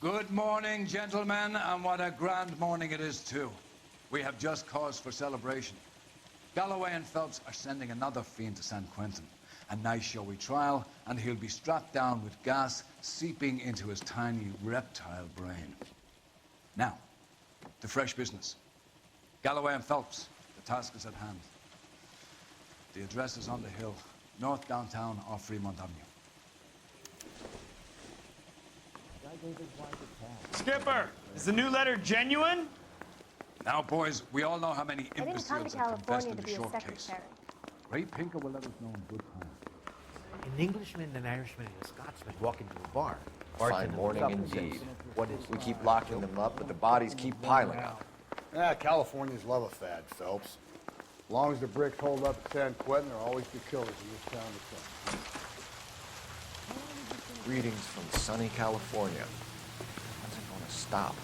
Good morning, gentlemen, and what a grand morning it is, too. We have just cause for celebration. Galloway and Phelps are sending another fiend to San Quentin. A nice showy trial, and he'll be strapped down with gas seeping into his tiny reptile brain. Now, to fresh business. Galloway and Phelps, the task is at hand. The address is on the hill, north downtown off Fremont Avenue. Skipper, is the new letter genuine? Now, boys, we all know how many I didn't come imbeciles to have confessed California in to the be a short secretary. case. Ray Pinker will let us know in good time. An Englishman, an Irishman, and a Scotsman walk into a bar. Fine morning indeed. We keep locking them up, but the bodies keep piling up. Californians love a fad, Phelps. As long as the bricks hold up at San Quentin, there'll always be killers in this town to come. Greetings from sunny California. When's it gonna stop?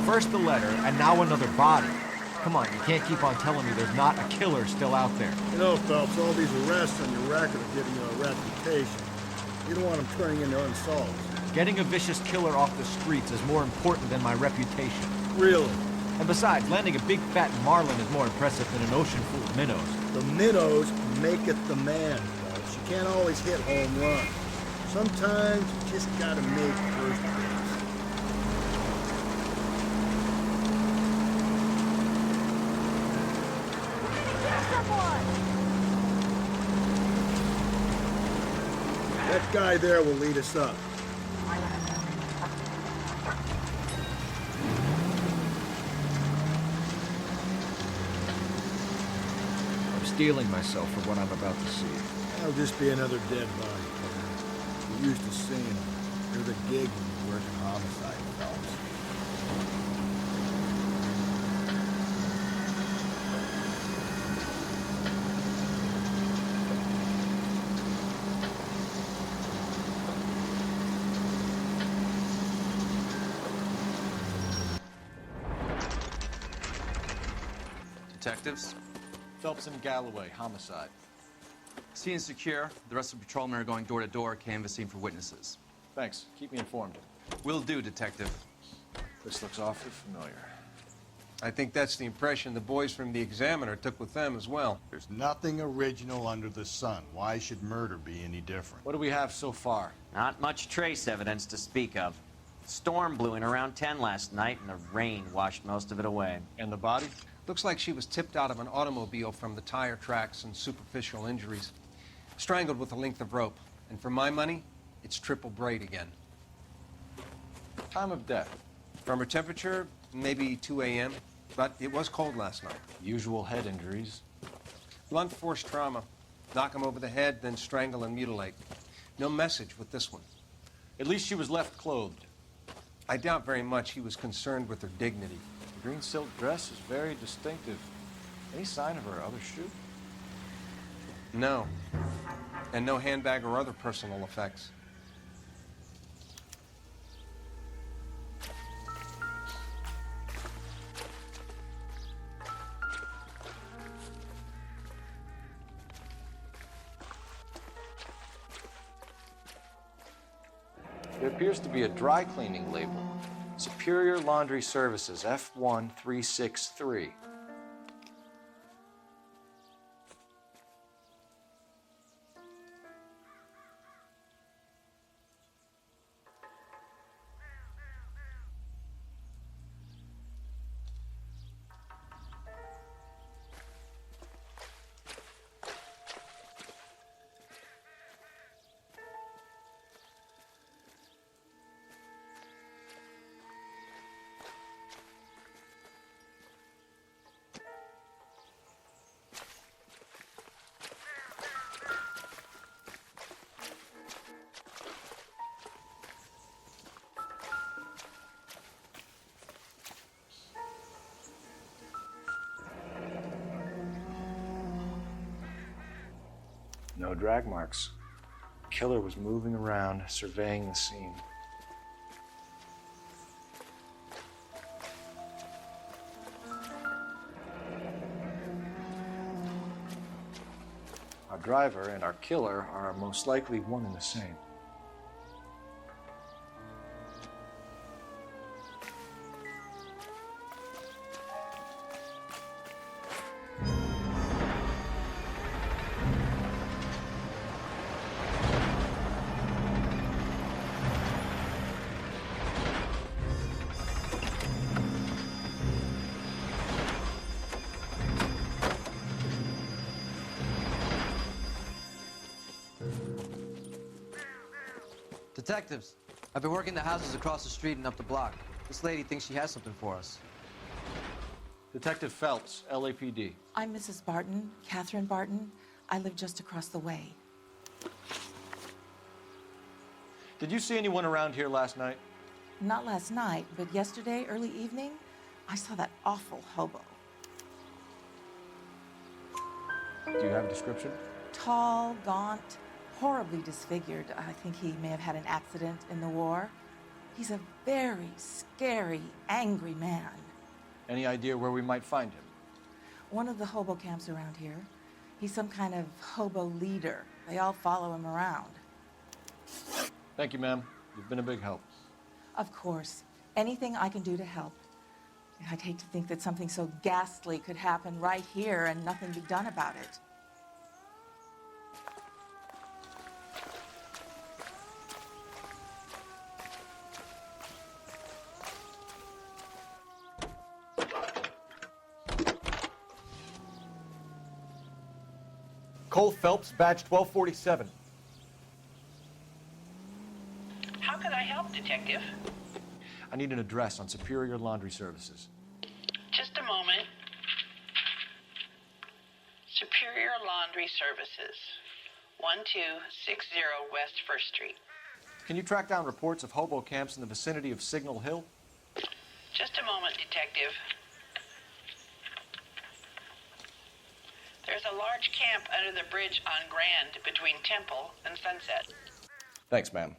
First the letter, and now another body. Come on, you can't keep on telling me there's not a killer still out there. You know, Phelps, all these arrests on your record are giving you a reputation. You don't want them turning into unsolved. Getting a vicious killer off the streets is more important than my reputation. Really? And besides, landing a big fat marlin is more impressive than an ocean full of minnows. The minnows maketh the man, Phelps. You can't always hit home runs. Sometimes you just gotta make first base. That guy there will lead us up. I'm steeling myself for what I'm about to see. That'll just be another dead body. You're used to seeing them. You're the gig when you work in homicide, Phelps. Detectives? Phelps and Galloway, homicide. Scene secure. The rest of the patrolmen are going door to door, canvassing for witnesses. Thanks. Keep me informed. Will do, Detective. This looks awfully familiar. I think that's the impression the boys from the Examiner took with them as well. There's nothing original under the sun. Why should murder be any different? What do we have so far? Not much trace evidence to speak of. Storm blew in around 10 last night, and the rain washed most of it away. And the body? Looks like she was tipped out of an automobile from the tire tracks and superficial injuries. Strangled with a length of rope. And for my money, it's triple braid again. Time of death? From her temperature, maybe 2 a.m., but it was cold last night. Usual head injuries? Blunt force trauma. Knock him over the head, then strangle and mutilate. No message with this one. At least she was left clothed. I doubt very much he was concerned with her dignity. The green silk dress is very distinctive. Any sign of her other shoe? No. And no handbag or other personal effects. There appears to be a dry cleaning label. Superior Laundry Services, F1363. No drag marks. The killer was moving around, surveying the scene. Our driver and our killer are most likely one and the same. Detectives, I've been working the houses across the street and up the block. This lady thinks she has something for us. Detective Phelps, LAPD. I'm Mrs. Barton, Catherine Barton. I live just across the way. Did you see anyone around here last night? Not last night, but yesterday, early evening, I saw that awful hobo. Do you have a description? Tall, gaunt, horribly disfigured. I think he may have had an accident in the war. He's a very scary, angry man. Any idea where we might find him? One of the hobo camps around here. He's some kind of hobo leader. They all follow him around. Thank you, ma'am. You've been a big help. Of course. Anything I can do to help. I'd hate to think that something so ghastly could happen right here and nothing be done about it. Cole Phelps, badge 1247. How can I help, Detective? I need an address on Superior Laundry Services. Just a moment. Superior Laundry Services, 1260 West 1st Street. Can you track down reports of hobo camps in the vicinity of Signal Hill? Just a moment, Detective. There's a large camp under the bridge on Grand between Temple and Sunset. Thanks, ma'am.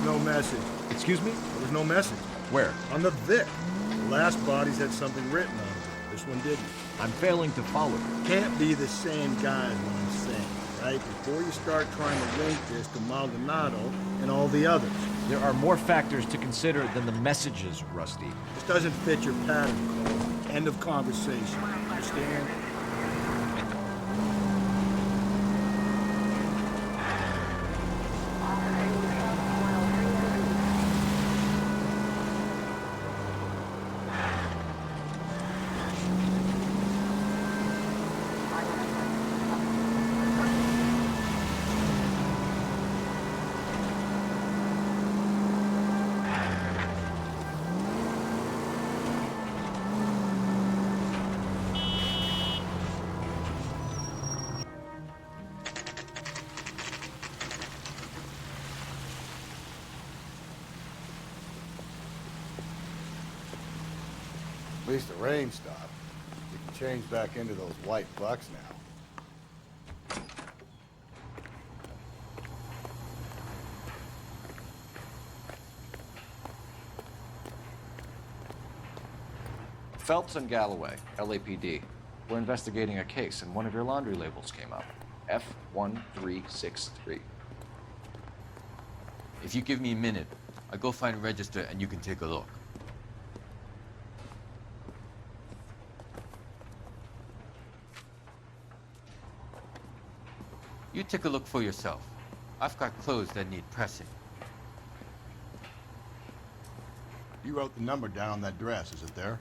No message. Excuse me? There was no message. Where? On the Vic. The last bodies had something written on them. This one didn't. I'm failing to follow you. Can't be the same guy is what I'm saying, right? Before you start trying to link this to Maldonado and all the others. There are more factors to consider than the messages, Rusty. This doesn't fit your pattern, Cole. End of conversation. Understand? At least the rain stopped. We can change back into those white bucks now. Phelps and Galloway, LAPD. We're investigating a case, and one of your laundry labels came up. F1363. If you give me a minute, I'll go find a register and you can take a look. You take a look for yourself. I've got clothes that need pressing. You wrote the number down on that dress, is it there?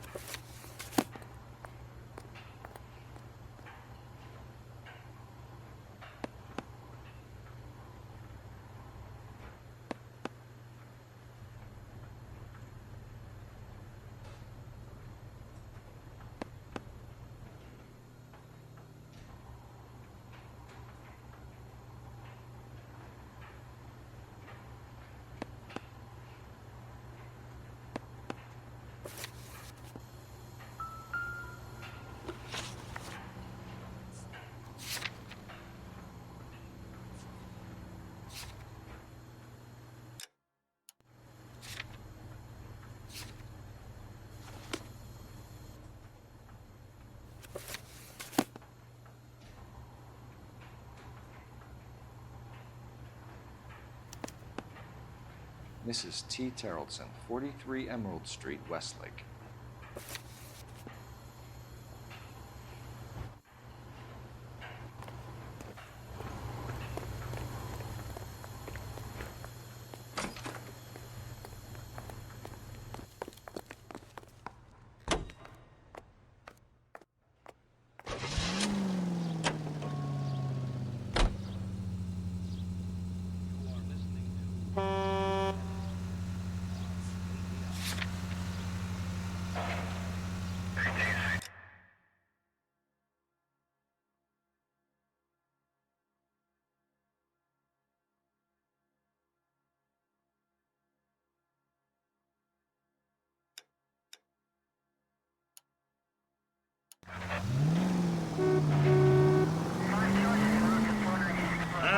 Mrs. T. Terrelson, 43 Emerald Street, Westlake.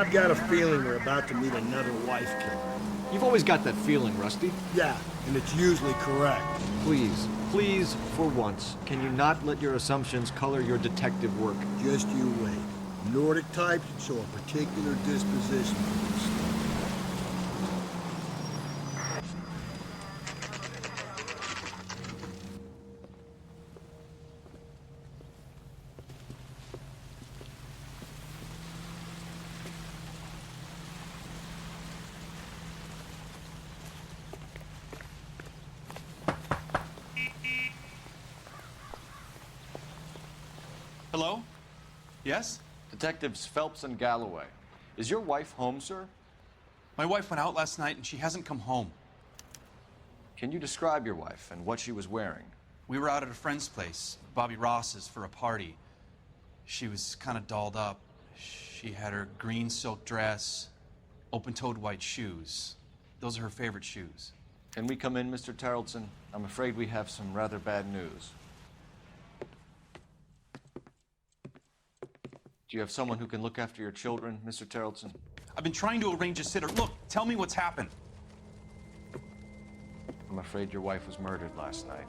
I've got a feeling we're about to meet another wife killer. You've always got that feeling, Rusty. Yeah, and it's usually correct. Please, please, for once, can you not let your assumptions color your detective work? Just you wait. Nordic types show a particular disposition for this stuff. Hello? Yes? Detectives Phelps and Galloway. Is your wife home, sir? My wife went out last night and she hasn't come home. Can you describe your wife and what she was wearing? We were out at a friend's place, Bobby Ross's, for a party. She was kind of dolled up. She had her green silk dress, open-toed white shoes. Those are her favorite shoes. Can we come in, Mr. Terrelson? I'm afraid we have some rather bad news. Do you have someone who can look after your children, Mr. Terrelson? I've been trying to arrange a sitter. Look, tell me what's happened. I'm afraid your wife was murdered last night.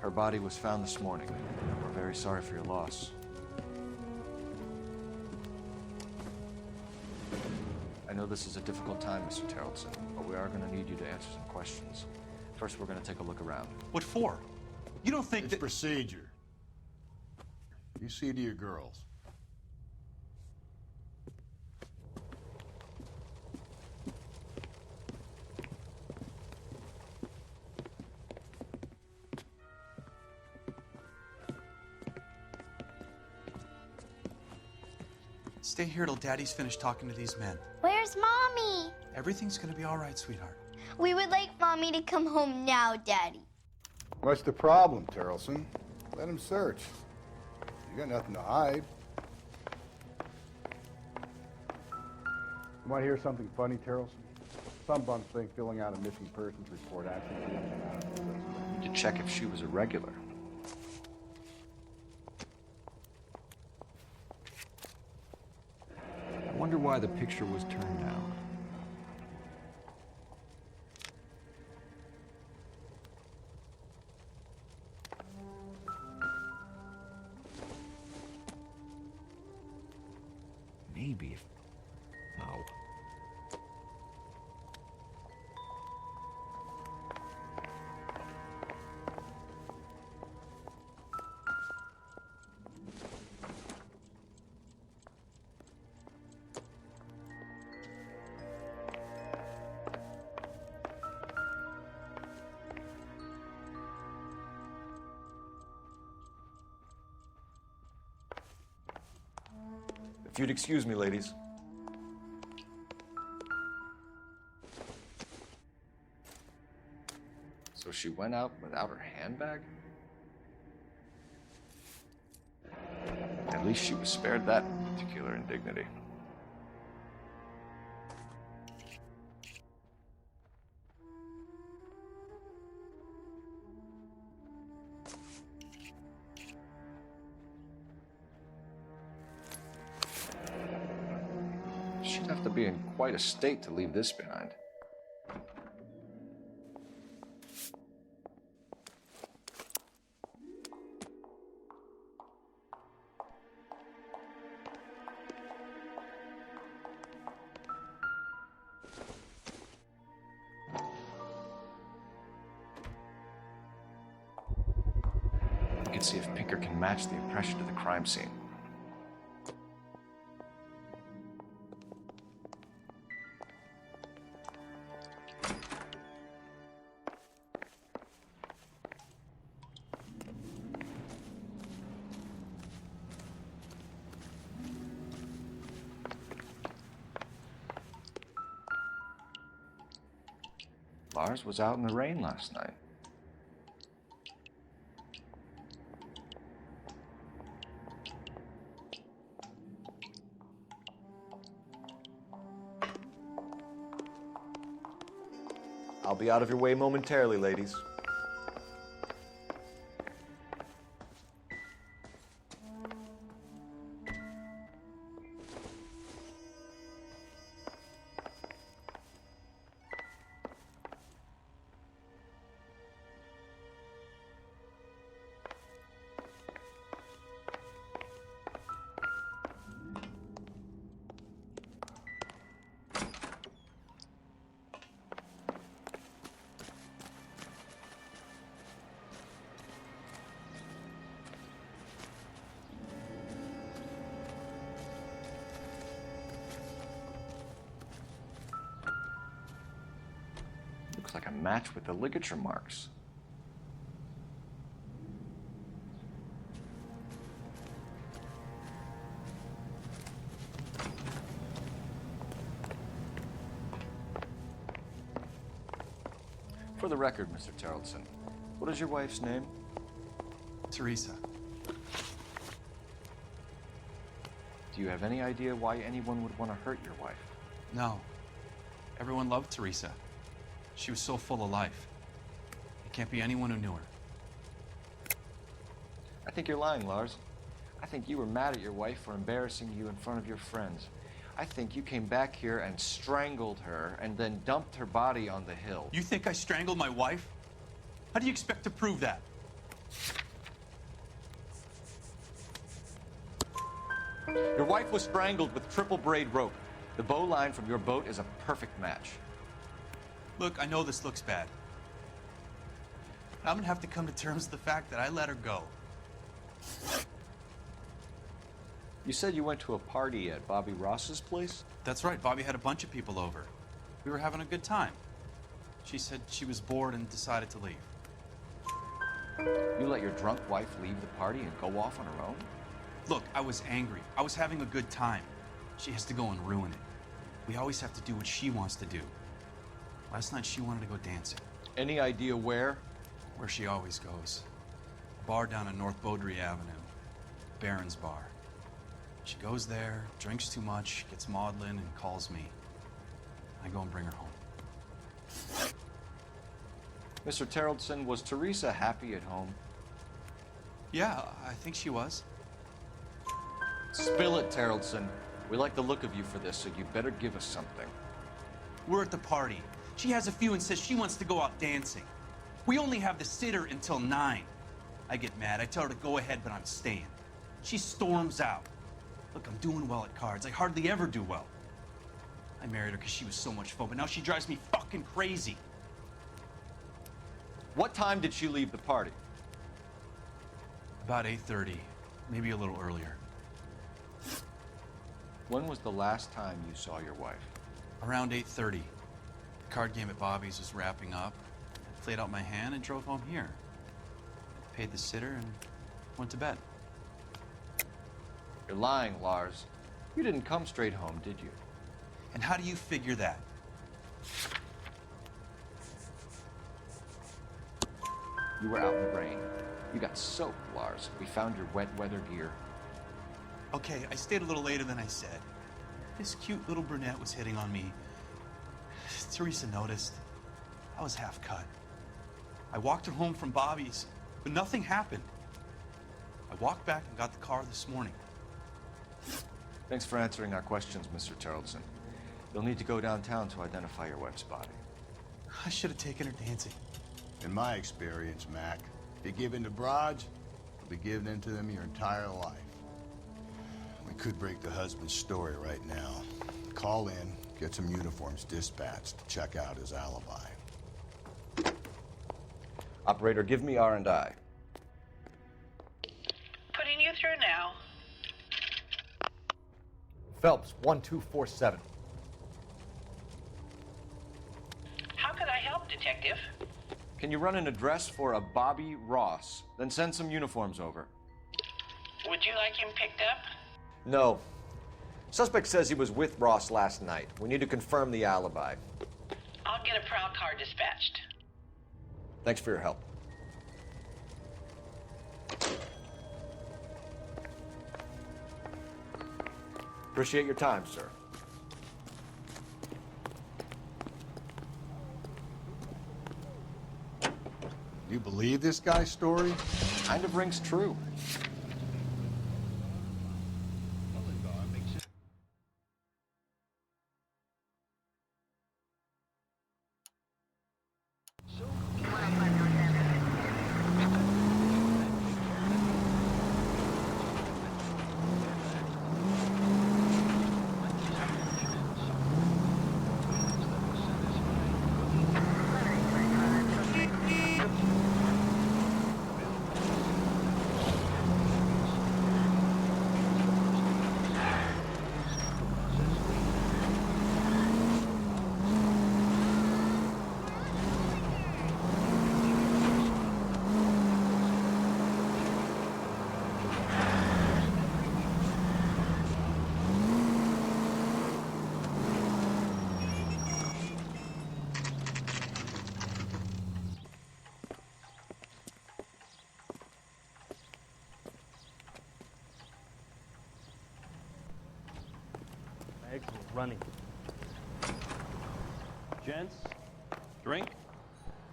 Her body was found this morning. We're very sorry for your loss. I know this is a difficult time, Mr. Terrelson, but we are going to need you to answer some questions. First, we're going to take a look around. What for? You don't think It's procedure. You see to your girls. Stay here till Daddy's finished talking to these men. Where's Mommy? Everything's gonna be all right, sweetheart. We would like Mommy to come home now, Daddy. What's the problem, Terrelson? Let him search. You got nothing to hide. You want to hear something funny, Terrelson? Some bums think filling out a missing persons report actually keeps them out of the list. We need to check if she was a regular. I wonder why the picture was turned down. Maybe if... No. If you'd excuse me, ladies. So she went out without her handbag? At least she was spared that particular indignity. She'd have to be in quite a state to leave this behind. We can see if Pinker can match the impression to the crime scene. Lars was out in the rain last night. I'll be out of your way momentarily, ladies. Looks like a match with the ligature marks. For the record, Mr. Terrelson, what is your wife's name? Teresa. Do you have any idea why anyone would want to hurt your wife? No. Everyone loved Teresa. She was so full of life. It can't be anyone who knew her. I think you're lying, Lars. I think you were mad at your wife for embarrassing you in front of your friends. I think you came back here and strangled her and then dumped her body on the hill. You think I strangled my wife? How do you expect to prove that? Your wife was strangled with triple braid rope. The bow line from your boat is a perfect match. Look, I know this looks bad. I'm gonna have to come to terms with the fact that I let her go. You said you went to a party at Bobby Ross's place? That's right, Bobby had a bunch of people over. We were having a good time. She said she was bored and decided to leave. You let your drunk wife leave the party and go off on her own? Look, I was angry. I was having a good time. She has to go and ruin it. We always have to do what she wants to do. Last night she wanted to go dancing. Any idea where? Where she always goes. A bar down on North Beaudry Avenue. Barron's Bar. She goes there, drinks too much, gets maudlin, and calls me. I go and bring her home. Mr. Terrelson, was Teresa happy at home? Yeah, I think she was. Spill it, Terrelson. We like the look of you for this, so you better give us something. We're at the party. She has a few and says she wants to go out dancing. We only have the sitter until 9. I get mad. I tell her to go ahead, but I'm staying. She storms out. Look, I'm doing well at cards. I hardly ever do well. I married her because she was so much fun, but now she drives me fucking crazy. What time did she leave the party? About 8:30, maybe a little earlier. When was the last time you saw your wife? Around 8:30. The card game at Bobby's was wrapping up. I played out my hand and drove home here. Paid the sitter and went to bed. You're lying, Lars. You didn't come straight home, did you? And how do you figure that? You were out in the rain. You got soaked, Lars. We found your wet weather gear. Okay, I stayed a little later than I said. This cute little brunette was hitting on me. Teresa noticed. I was half cut. I walked her home from Bobby's, but nothing happened. I walked back and got the car this morning. Thanks for answering our questions, Mr. Terrelson. You'll need to go downtown to identify your wife's body. I should have taken her dancing. In my experience, Mac, if you give in to broads, you'll be giving in to them your entire life. We could break the husband's story right now. Call in, get some uniforms dispatched to check out his alibi. Operator, give me R&I. Putting you through now. Phelps, 1247. How could I help, Detective? Can you run an address for a Bobby Ross? Then send some uniforms over. Would you like him picked up? No. Suspect says he was with Ross last night. We need to confirm the alibi. I'll get a prowl car dispatched. Thanks for your help. Appreciate your time, sir. You believe this guy's story? Kind of rings true. Bags are running. Gents, drink?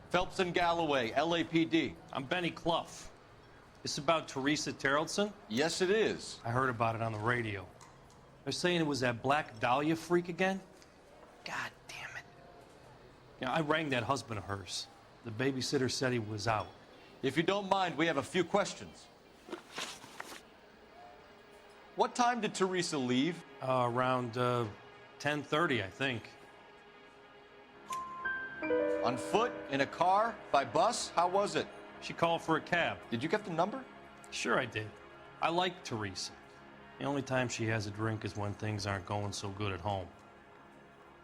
Phelps and Galloway, LAPD. I'm Benny Clough. This about Teresa Terrelson? Yes, it is. I heard about it on the radio. They're saying it was that Black Dahlia freak again? God damn it. You know, I rang that husband of hers. The babysitter said he was out. If you don't mind, we have a few questions. What time did Teresa leave? Around 10:30, I think. On foot? In a car? By bus? How was it? She called for a cab. Did you get the number? Sure I did. I like Teresa. The only time she has a drink is when things aren't going so good at home.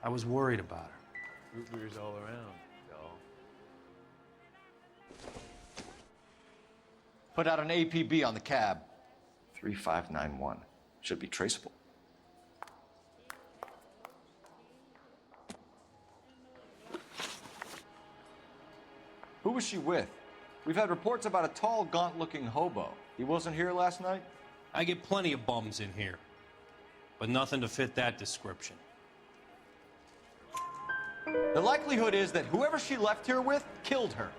I was worried about her. Root beers all around, y'all. Put out an APB on the cab. 3591. Should be traceable. Who was she with? We've had reports about a tall, gaunt-looking hobo. He wasn't here last night? I get plenty of bums in here, but nothing to fit that description. The likelihood is that whoever she left here with killed her.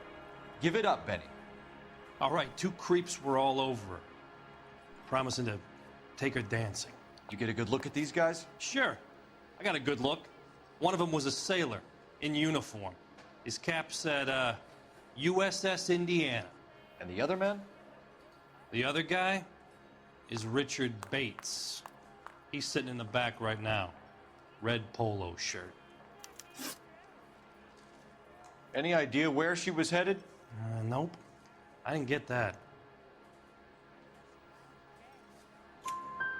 Give it up, Benny. All right, two creeps were all over her, promising to take her dancing. Did you get a good look at these guys? Sure. I got a good look. One of them was a sailor in uniform. His cap said, USS Indiana. And the other man? The other guy is Richard Bates. He's sitting in the back right now. Red polo shirt. Any idea where she was headed? Nope. I didn't get that.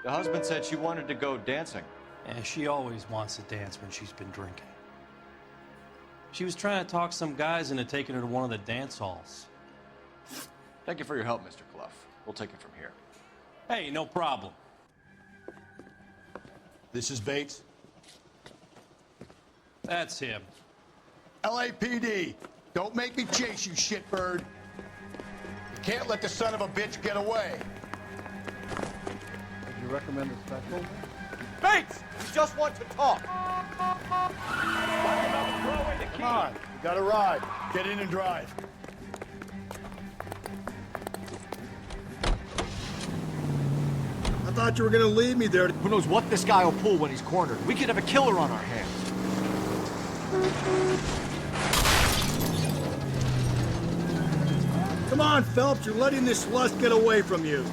The husband said she wanted to go dancing. Yeah, she always wants to dance when she's been drinking. She was trying to talk some guys into taking her to one of the dance halls. Thank you for your help, Mr. Clough. We'll take it from here. Hey, no problem. This is Bates. That's him. LAPD, don't make me chase you, shitbird. You can't let the son of a bitch get away. Would you recommend a special? Bates! We just want to talk. Come on, we got a ride. Get in and drive. I thought you were gonna leave me there. Who knows what this guy will pull when he's cornered? We could have a killer on our hands. Come on, Phelps, you're letting this lust get away from you.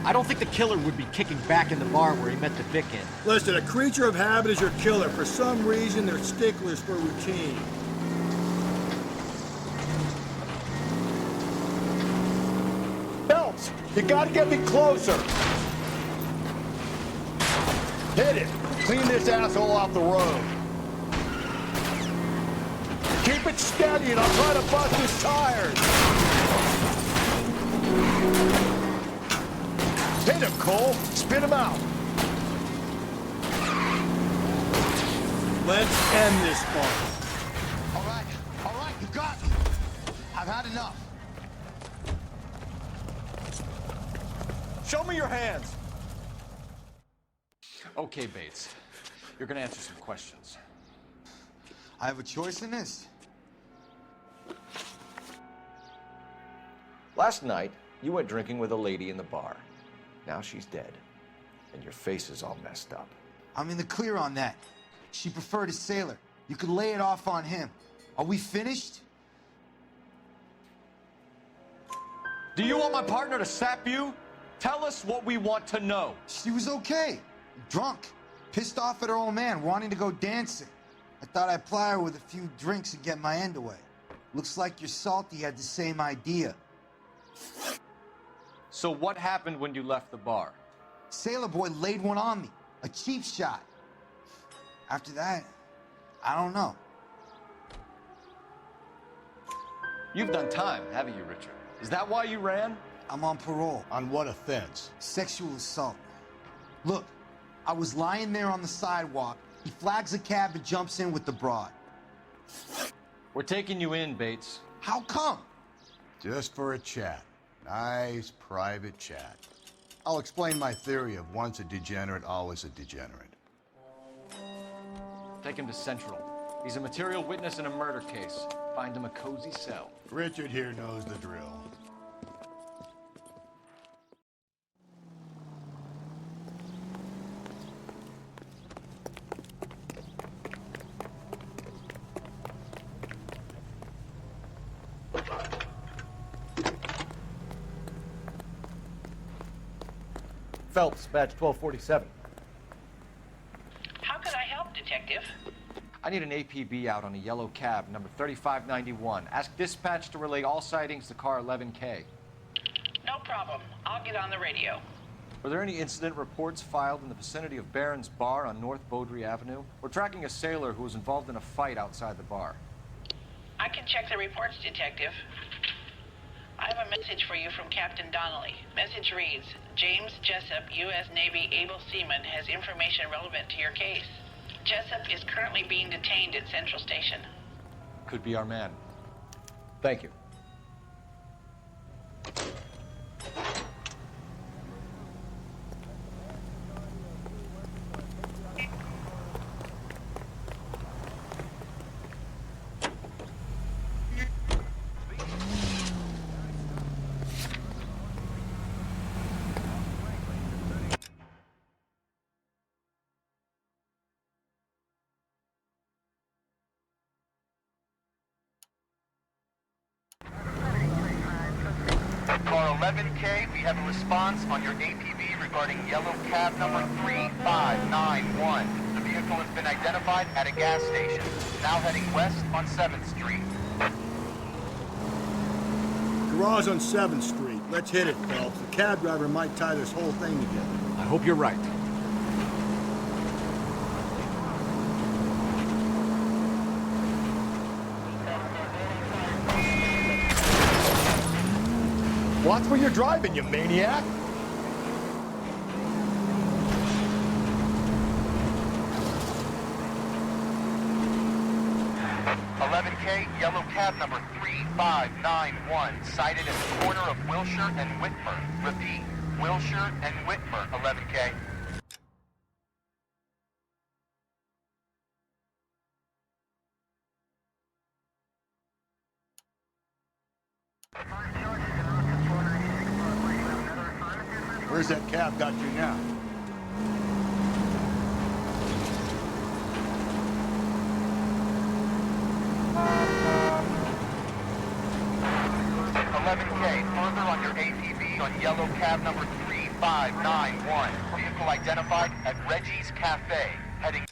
I don't think the killer would be kicking back in the bar where he met the Vic in. Listen, a creature of habit is your killer. For some reason, they're sticklers for routine. Phelps, you gotta get me closer. Hit it. Clean this asshole off the road. Keep it steady and I'll try to bust his tires. Hit him, Cole. Spit him out. Let's end this fight. All right, you got me. I've had enough. Show me your hands. Okay, Bates. You're gonna answer some questions. I have a choice in this. Last night, you went drinking with a lady in the bar. Now she's dead, and your face is all messed up. I'm in the clear on that. She preferred a sailor. You could lay it off on him. Are we finished? Do you want my partner to sap you? Tell us what we want to know. She was okay. Drunk. Pissed off at her old man, wanting to go dancing. I thought I'd ply her with a few drinks and get my end away. Looks like your Salty had the same idea. So what happened when you left the bar? Sailor boy laid one on me. A cheap shot. After that, I don't know. You've done time, haven't you, Richard? Is that why you ran? I'm on parole. On what offense? Sexual assault. Look, I was lying there on the sidewalk. He flags a cab and jumps in with the broad. We're taking you in, Bates. How come? Just for a chat. Nice private chat. I'll explain my theory of once a degenerate, always a degenerate. Take him to Central. He's a material witness in a murder case. Find him a cozy cell. Richard here knows the drill. Phelps, badge 1247. How could I help, Detective? I need an APB out on a yellow cab, number 3591. Ask dispatch to relay all sightings to car 11K. No problem. I'll get on the radio. Were there any incident reports filed in the vicinity of Barron's Bar on North Beaudry Avenue? We're tracking a sailor who was involved in a fight outside the bar. I can check the reports, Detective. I have a message for you from Captain Donnelly. Message reads, James Jessup, U.S. Navy able seaman, has information relevant to your case. Jessup is currently being detained at Central Station. Could be our man. Thank you. Car 11K, we have a response on your APB regarding yellow cab number 3591. The vehicle has been identified at a gas station. Now heading west on 7th Street. Garage on 7th Street. Let's hit it, Phelps. The cab driver might tie this whole thing together. I hope you're right. Watch where you're driving, you maniac! 11K, yellow cab number 3591, sighted at the corner of Wilshire and Whitmer. Repeat, Wilshire and Whitmer, 11K. Where's that cab got you now? Further on your ATV on yellow cab number 3591. Vehicle identified at Reggie's Cafe, heading...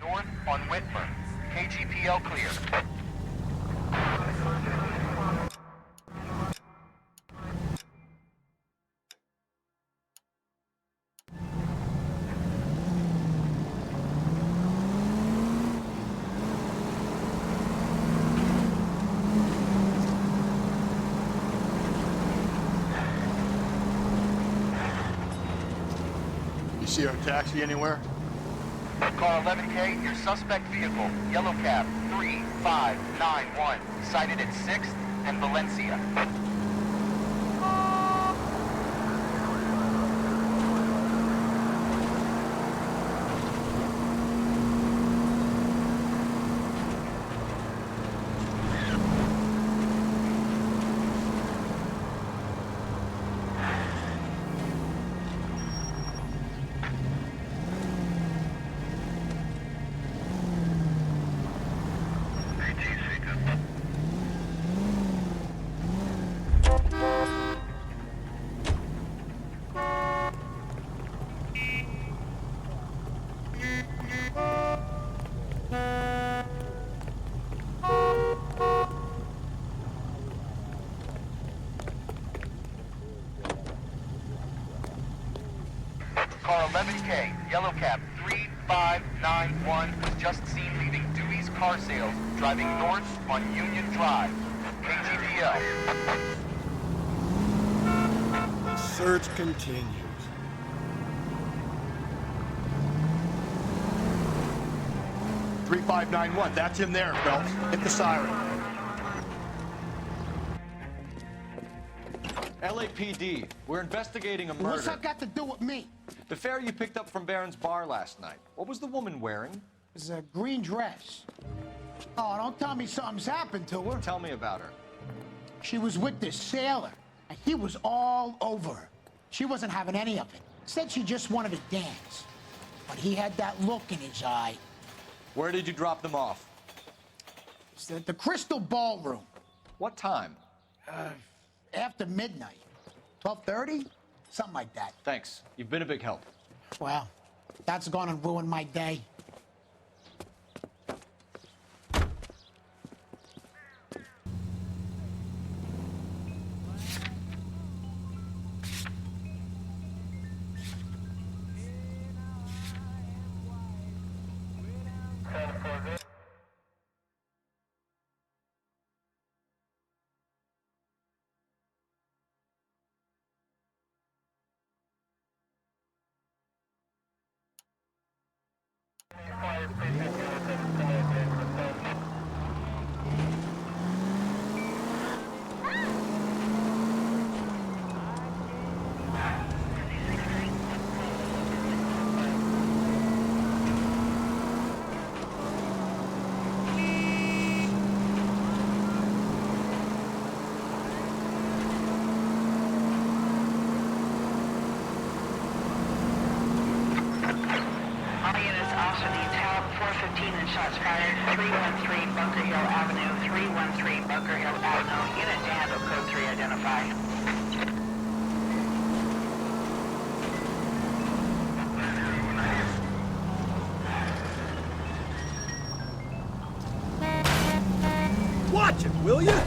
north on Whitmer. KGPL clear. You see our taxi anywhere? Car 11K, your suspect vehicle, yellow cab 3591, sighted at 6th and Valencia. Car 11K, yellow cab 3591, was just seen leaving Dewey's Car Sales, driving north on Union Drive. KGPL. The search continues. "3591, that's him there, Phelps. Hit the siren." LAPD, we're investigating a murder. What's that got to do with me? The fare you picked up from Barron's bar last night. What was the woman wearing? It was a green dress. Oh, don't tell me something's happened to her. Tell me about her. She was with this sailor, and he was all over her. She wasn't having any of it. Said she just wanted to dance. But he had that look in his eye. Where did you drop them off? It's at the Crystal Ballroom. What time? After midnight. 12:30? Something like that. Thanks. You've been a big help. Well, that's gonna ruin my day. Shots fired, 313 Bunker Hill Avenue, 313 Bunker Hill Avenue. Unit to handle code 3 identify. Watch it, will you?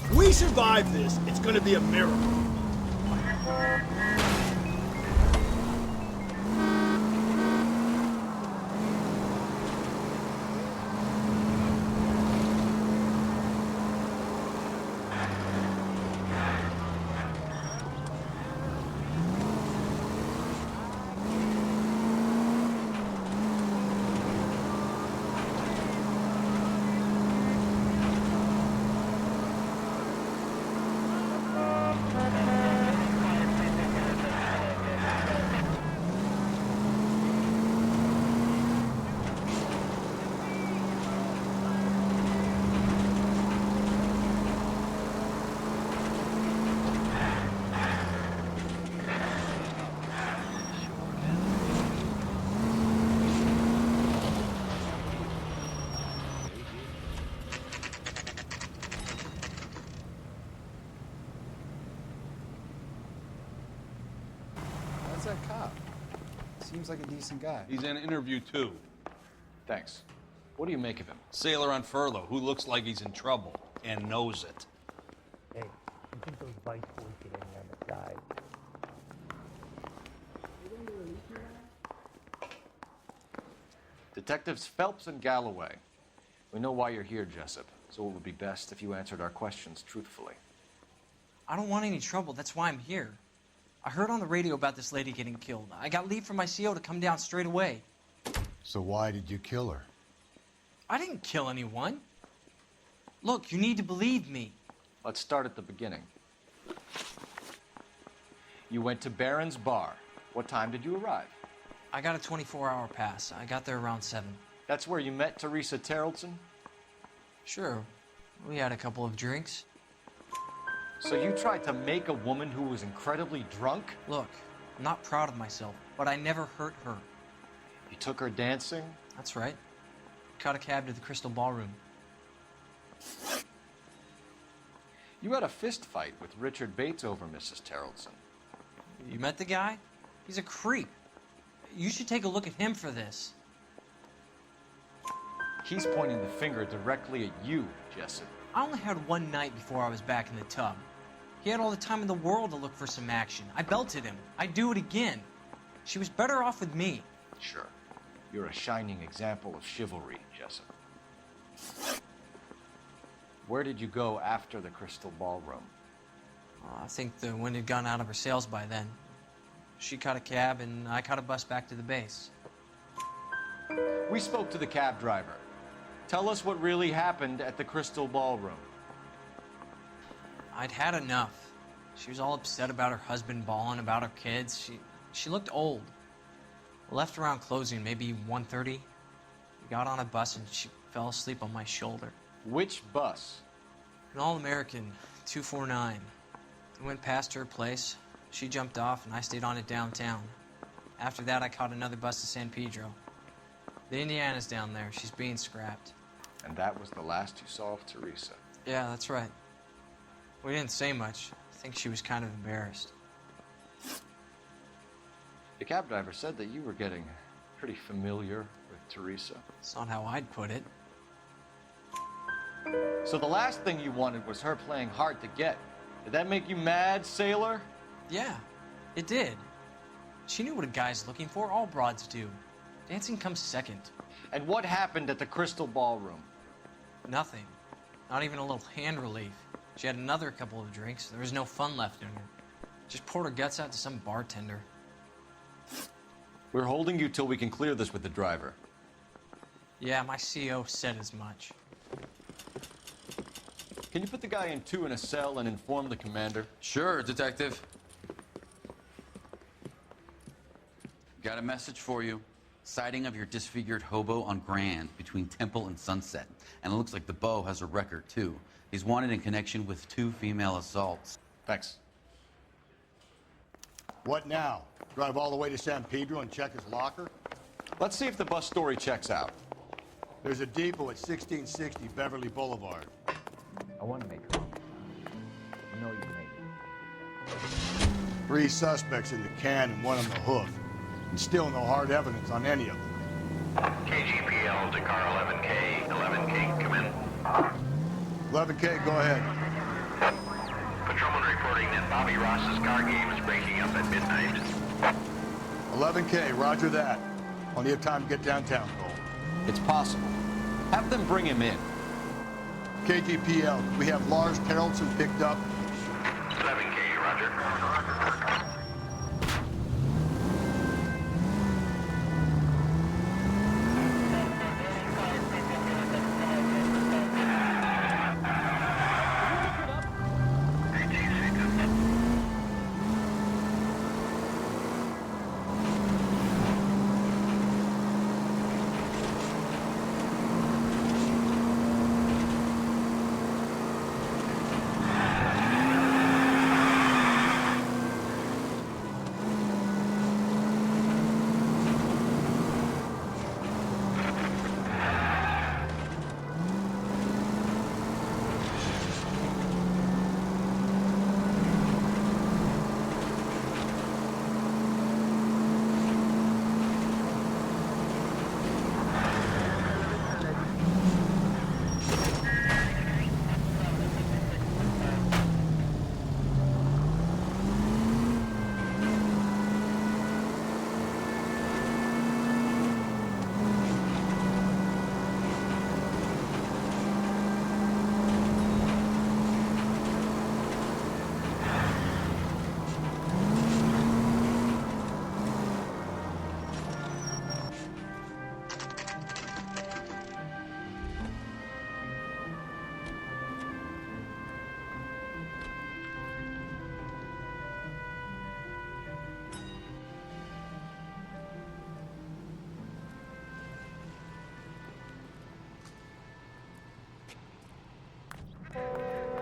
If we survive this, it's gonna be a miracle. How's that cop? Seems like a decent guy. He's in interview too. Thanks. What do you make of him? Sailor on furlough who looks like he's in trouble and knows it. Hey, you think those Vice boys get any on the side? Detectives Phelps and Galloway. We know why you're here, Jessup, so it would be best if you answered our questions truthfully. I don't want any trouble. That's why I'm here. I heard on the radio about this lady getting killed. I got leave from my CO to come down straight away. So why did you kill her? I didn't kill anyone. Look, you need to believe me. Let's start at the beginning. You went to Barron's Bar. What time did you arrive? I got a 24-hour pass. I got there around 7. That's where you met Teresa Terrelson? Sure. We had a couple of drinks. So you tried to make a woman who was incredibly drunk? Look, I'm not proud of myself, but I never hurt her. You took her dancing? That's right. Caught a cab to the Crystal Ballroom. You had a fist fight with Richard Bates over Mrs. Terrelson. You met the guy? He's a creep. You should take a look at him for this. He's pointing the finger directly at you, Jessup. I only had one night before I was back in the tub. He had all the time in the world to look for some action. I belted him. I'd do it again. She was better off with me. Sure. You're a shining example of chivalry, Jessup. Where did you go after the Crystal Ballroom? I think the wind had gone out of her sails by then. She caught a cab, and I caught a bus back to the base. We spoke to the cab driver. Tell us what really happened at the Crystal Ballroom. I'd had enough. She was all upset about her husband bawling about her kids. She looked old. We left around closing, maybe 1:30. We got on a bus, and she fell asleep on my shoulder. Which bus? An All-American, 249. We went past her place. She jumped off, and I stayed on it downtown. After that, I caught another bus to San Pedro. The Indiana's down there. She's being scrapped. And that was the last you saw of Teresa? Yeah, that's right. We didn't say much. I think she was kind of embarrassed. The cab driver said that you were getting pretty familiar with Teresa. It's not how I'd put it. So the last thing you wanted was her playing hard to get. Did that make you mad, sailor? Yeah, it did. She knew what a guy's looking for. All broads do. Dancing comes second. And what happened at the Crystal Ballroom? Nothing. Not even a little hand relief. She had another couple of drinks. There was no fun left in her. Just poured her guts out to some bartender. We're holding you till we can clear this with the driver. Yeah, my CO said as much. Can you put the guy in 2 in a cell and inform the commander? Sure, Detective. Got a message for you. Sighting of your disfigured hobo on Grand between Temple and Sunset. And it looks like the Beau has a record, too. He's wanted in connection with 2 female assaults. Thanks. What now? Drive all the way to San Pedro and check his locker? Let's see if the bus story checks out. There's a depot at 1660 Beverly Boulevard. I want to make her. You know you can make it. 3 suspects in the can and 1 on the hoof. And still no hard evidence on any of them. KGPL to car 11K. 11K, come in. 11K, go ahead. Patrolman reporting that Bobby Ross's car game is breaking up at midnight. 11K, roger that. Plenty of time to get downtown, Cole. It's possible. Have them bring him in. KGPL, we have Lars Carrollson picked up. 11K, roger.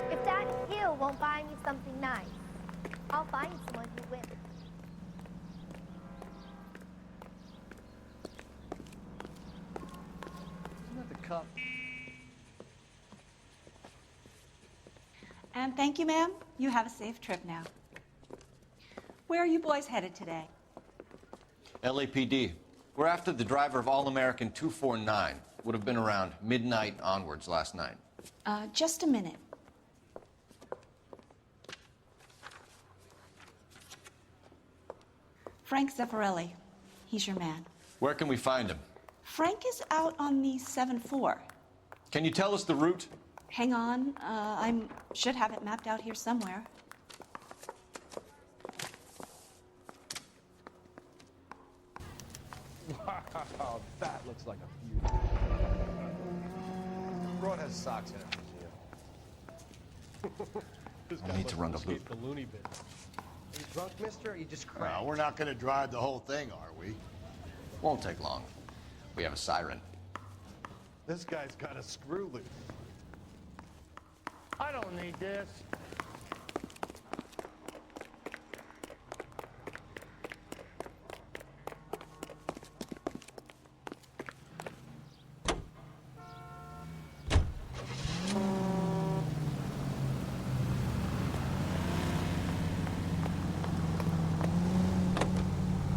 If Daddy Hill won't buy me something nice, I'll find someone who will. Isn't that the cup? And thank you, ma'am. You have a safe trip now. Where are you boys headed today? LAPD. We're after the driver of All-American 249. Would have been around midnight onwards last night. Just a minute. Frank Zeffirelli. He's your man. Where can we find him? Frank is out on the 7-4. Can you tell us the route? Hang on. I should have it mapped out here somewhere. Wow, that looks like a feud. Broad has socks in it. I need to run the loop. The loony bin. Are you drunk, mister, or you just cracked? Well, we're not going to drive the whole thing, are we? Won't take long. We have a siren. This guy's got a screw loose. I don't need this.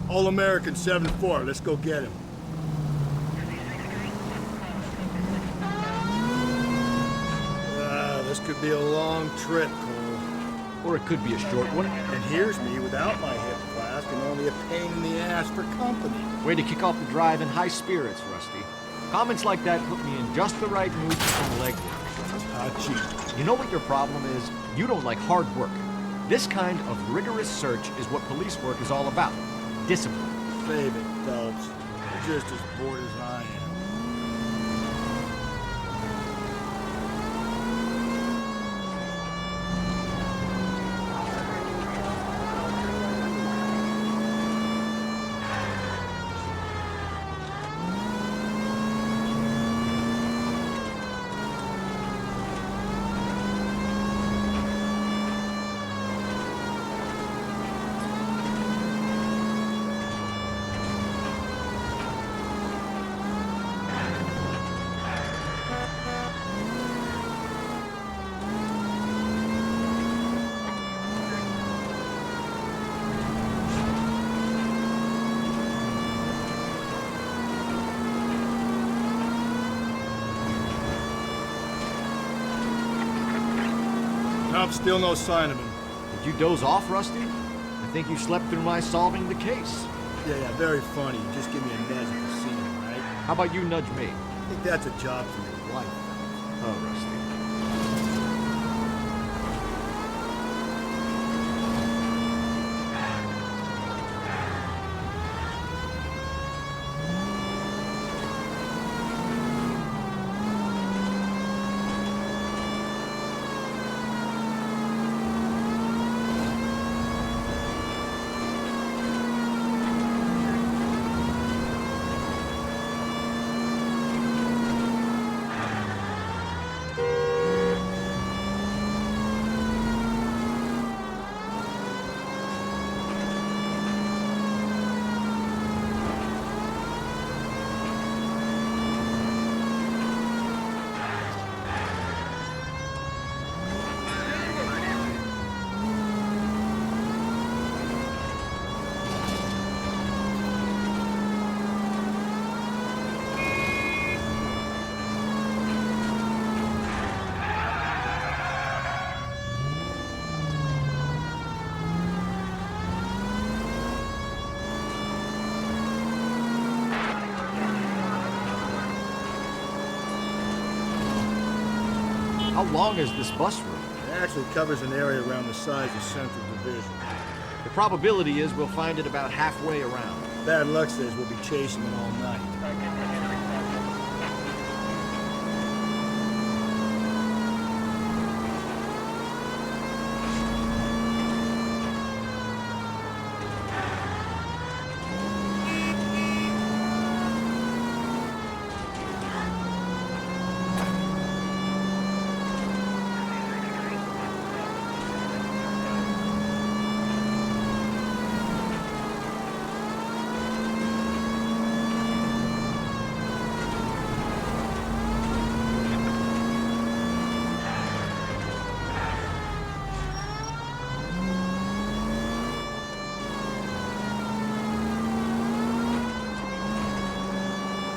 All-American 7-4, let's go get him. This could be a long trip, Cole. Or it could be a short one. And here's me without my hip flask and only a pain in the ass for company. Way to kick off the drive in high spirits, Rusty. Comments like that put me in just the right mood for some legwork. How cheap. You know what your problem is? You don't like hard work. This kind of rigorous search is what police work is all about. Discipline. Save it, Phelps. You're just as bored as I am. Nope, still no sign of him. Did you doze off, Rusty? I think you slept through my solving the case. Yeah, very funny. You just give me a nudge at the scene, right? How about you nudge me? I think that's a job for your wife. Oh, Rusty. How long is this bus route? It actually covers an area around the size of Central Division. The probability is we'll find it about halfway around. Bad luck says we'll be chasing it all night.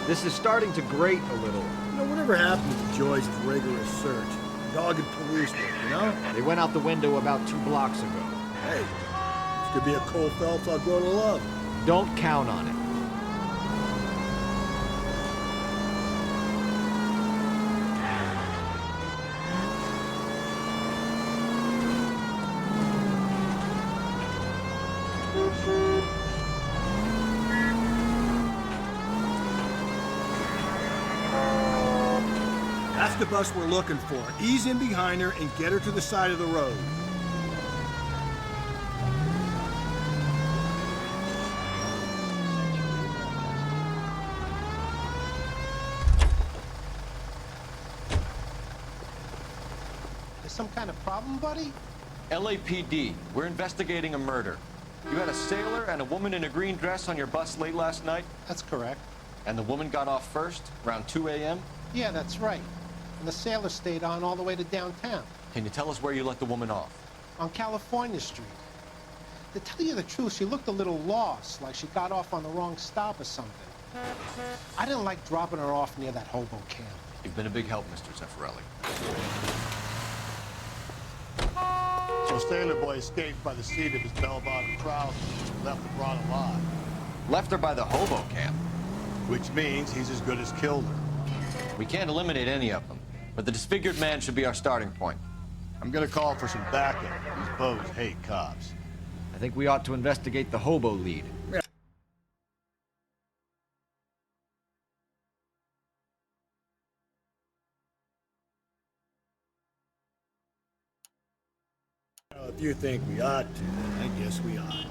This is starting to grate a little. You know, whatever happened to the joys of rigorous search? Dogged police work, you know? They went out the window about 2 blocks ago. Hey, this could be a Cole Phelps I'll grow to love. Don't count on it. That's the bus we're looking for. Ease in behind her and get her to the side of the road. There's some kind of problem, buddy? LAPD, we're investigating a murder. You had a sailor and a woman in a green dress on your bus late last night? That's correct. And the woman got off first, around 2 a.m.? Yeah, that's right. And the sailor stayed on all the way to downtown. Can you tell us where you let the woman off? On California Street. To tell you the truth, she looked a little lost, like she got off on the wrong stop or something. I didn't like dropping her off near that hobo camp. You've been a big help, Mr. Zeffirelli. So Sailor Boy escaped by the seat of his bell-bottom trousers and left the broad alive. Left her by the hobo camp. Which means he's as good as killed her. We can't eliminate any of them, but the disfigured man should be our starting point. I'm gonna call for some backup. These bows hate cops. I think we ought to investigate the hobo lead. Well, if you think we ought to, then I guess we ought.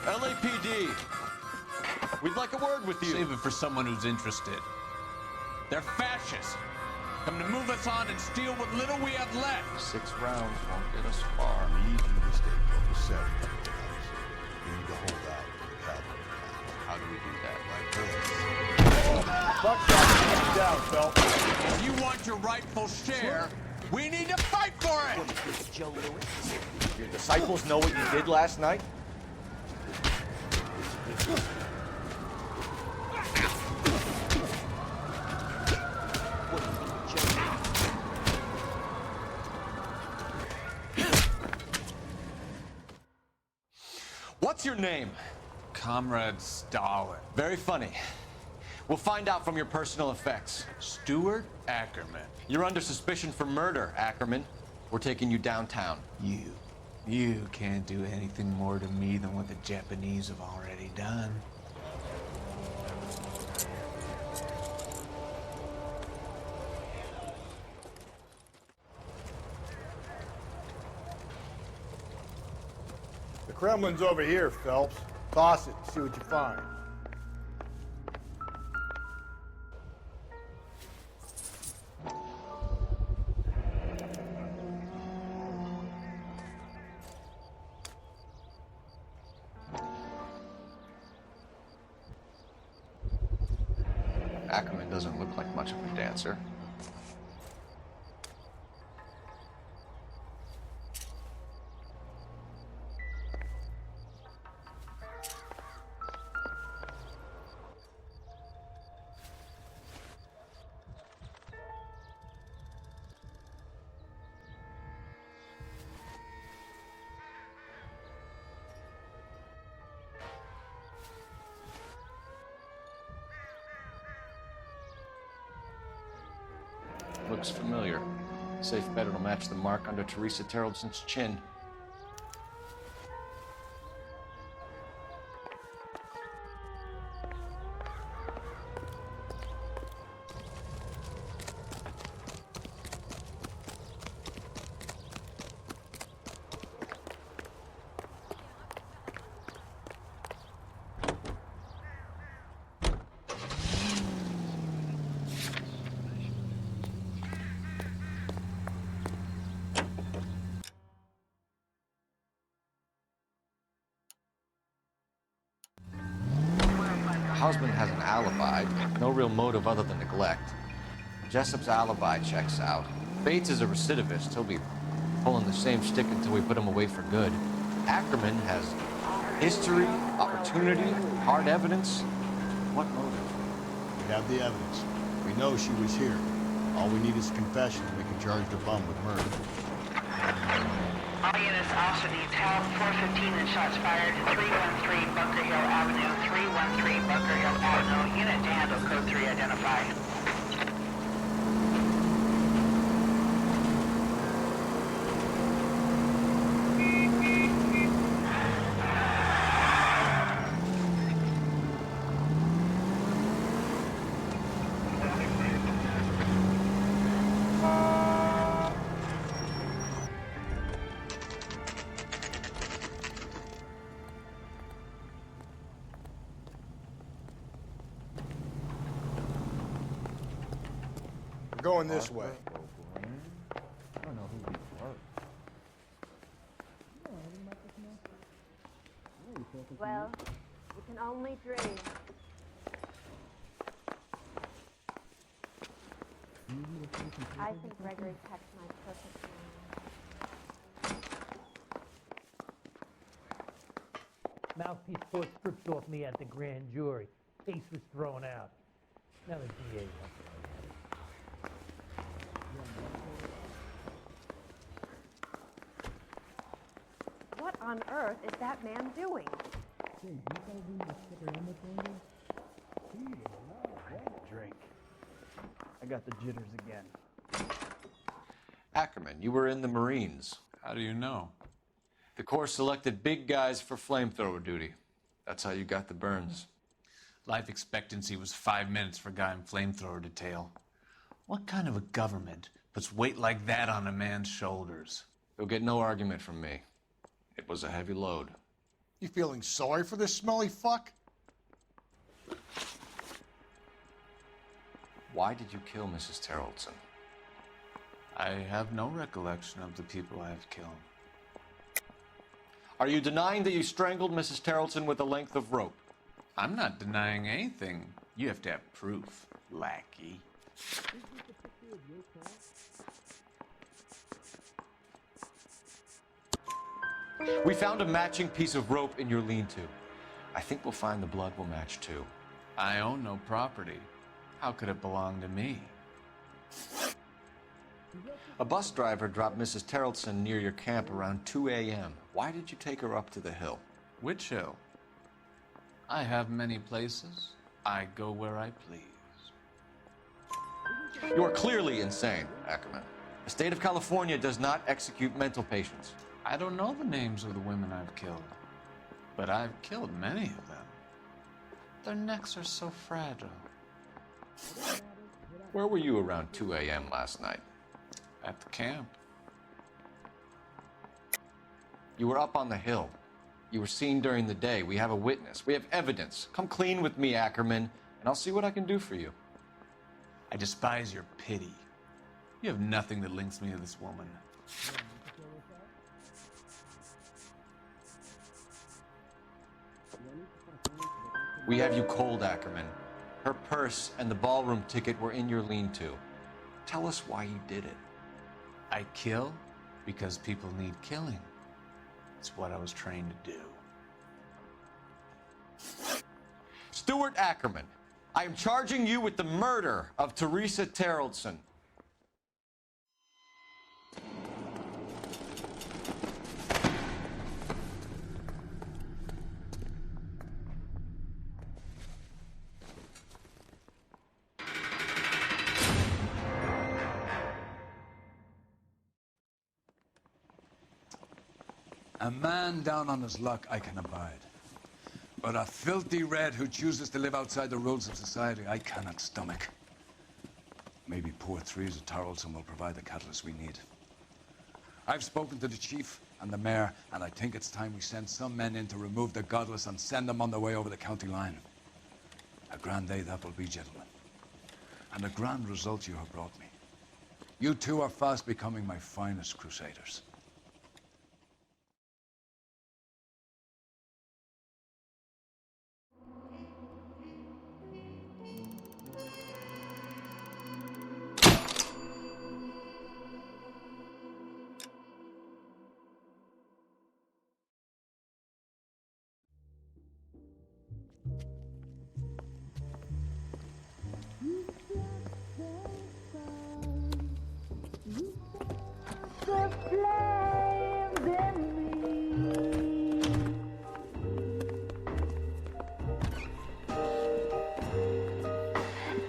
LAPD. We'd like a word with you. Save it for someone who's interested. They're fascists. Come to move us on and steal what little we have left. 6 rounds won't get us far. We need you to stay focused. We need to hold out for the cavalry. How do we do that? Like this. Buckshot, keep down, Phelps. If you want your rightful share, we need to fight for it! Joe Lewis. Your disciples know what you did last night? What's your name? Comrade Stalin. Very funny. We'll find out from your personal effects. Stuart Ackerman. You're under suspicion for murder, Ackerman. We're taking you downtown. You can't do anything more to me than what the Japanese have already done. The Kremlin's over here, Phelps. Toss it, see what you find. Ackerman doesn't look like much of a dancer. Looks familiar. Safe bet it'll match the mark under Teresa Terrelson's chin. Husband has an alibi, no real motive other than neglect. Jessup's alibi checks out. Bates is a recidivist. He'll be pulling the same shtick until we put him away for good. Ackerman has history, opportunity, hard evidence. What motive? We have the evidence. We know she was here. All we need is a confession, and we can charge the bum with murder. All units also needs help. 415 and shots fired. 313 Bunker Hill Avenue. 313 Bunker Hill Avenue. Unit to handle code 3 identify. We're going this way. I don't know who we were. Well, you can only dream. I think Gregory catch my perfect man. Mouthpiece court stripped off me at the grand jury. Case was thrown out. Now the DA wants it. What on earth is that man doing? Drink. I got the jitters again. Ackerman, you were in the Marines. How do you know? The Corps selected big guys for flamethrower duty. That's how you got the burns. Life expectancy was 5 minutes for a guy in flamethrower detail. What kind of a government puts weight like that on a man's shoulders? You'll get no argument from me. It was a heavy load. You feeling sorry for this smelly fuck? Why did you kill Mrs. Terrelson? I have no recollection of the people I have killed. Are you denying that you strangled Mrs. Terrelson with a length of rope? I'm not denying anything. You have to have proof, lackey. We found a matching piece of rope in your lean-to. I think we'll find the blood will match too. I own no property. How could it belong to me? A bus driver dropped Mrs. Terrelson near your camp around 2 a.m. Why did you take her up to the hill? Which hill? I have many places. I go where I please. You are clearly insane, Ackerman. The state of California does not execute mental patients. I don't know the names of the women I've killed, but I've killed many of them. Their necks are so fragile. Where were you around 2 a.m. last night? At the camp. You were up on the hill. You were seen during the day. We have a witness. We have evidence. Come clean with me, Ackerman, and I'll see what I can do for you. I despise your pity. You have nothing that links me to this woman. We have you cold, Ackerman. Her purse and the ballroom ticket were in your lean-to. Tell us why you did it. I kill because people need killing. It's what I was trained to do. Stuart Ackerman, I am charging you with the murder of Teresa Terrelson. A man down on his luck I can abide. But a filthy red who chooses to live outside the rules of society, I cannot stomach. Maybe poor Teresa Terrelson will provide the catalyst we need. I've spoken to the chief and the mayor, and I think it's time we send some men in to remove the godless and send them on their way over the county line. A grand day that will be, gentlemen. And a grand result you have brought me. You two are fast becoming my finest crusaders.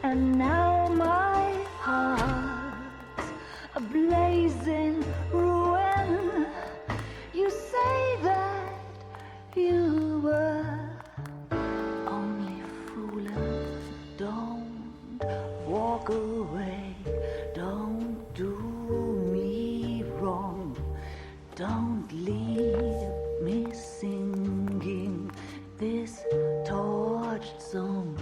And now my heart's a blazing ruin. You say that you were only fooling. Don't walk away. Don't do me wrong. Don't leave me singing this torched song.